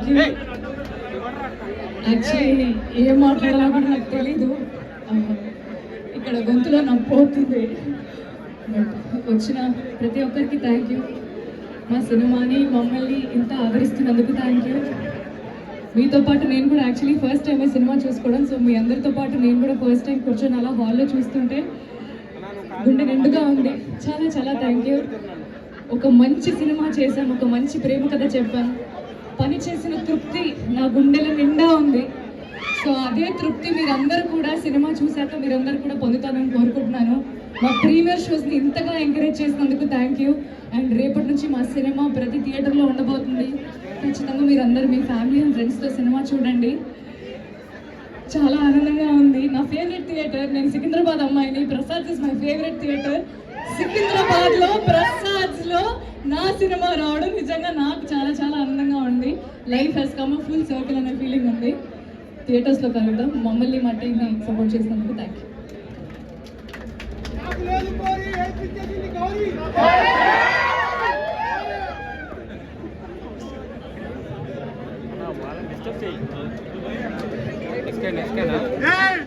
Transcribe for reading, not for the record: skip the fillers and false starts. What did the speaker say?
Thank you. Actually ఏం మాట్లాడాలో కూడా నాకు తెలీదు, ఇక్కడ గొంతులో నొప్పి అవుతుంది. బట్ వచ్చిన ప్రతి ఒక్కరికి థ్యాంక్ యూ. మా సినిమాని మమ్మల్ని ఇంత ఆదరిస్తున్నందుకు థ్యాంక్ యూ. మీతో పాటు నేను కూడా యాక్చువల్లీ ఫస్ట్ టైం ఈ సినిమా చూసుకోవడం, సో మీ అందరితో పాటు నేను కూడా ఫస్ట్ టైం కూర్చొని అలా హాల్లో చూస్తుంటే గుండె నిండుగా ఉంది. చాలా చాలా థ్యాంక్ యూ. ఒక మంచి సినిమా చేశాను, ఒక మంచి ప్రేమ కథ చెప్పాను, పని చేసిన తృప్తి నా గుండెల నిండా ఉంది. సో అదే తృప్తి మీరందరూ కూడా సినిమా చూశాక మీరందరూ కూడా పొందుతారని కోరుకుంటున్నాను. మా ప్రీమియర్ షోస్ని ఇంతగా ఎంకరేజ్ చేసినందుకు థ్యాంక్ యూ. అండ్ రేపటి నుంచి మా సినిమా ప్రతి థియేటర్లో ఉండబోతుంది. ఖచ్చితంగా మీరందరూ మీ ఫ్యామిలీ అండ్ ఫ్రెండ్స్తో సినిమా చూడండి. చాలా ఆనందంగా ఉంది. నా ఫేవరెట్ థియేటర్, నేను సికింద్రాబాద్ అమ్మాయిని, Prasad is my favourite theatre. సికింద్రాబాద్లో ప్రసాద్స్లో నా సినిమా రావడం నిజంగా నాకు చాలా చాలా ఆనందంగా ఉంది. Life has come a full circle అనే ఫీలింగ్ ఉంది. థియేటర్స్లో కలుగుతాం. మమ్మల్ని మా టీమ్ని సపోర్ట్ చేసినందుకు థ్యాంక్ యూ. నెక్స్ట్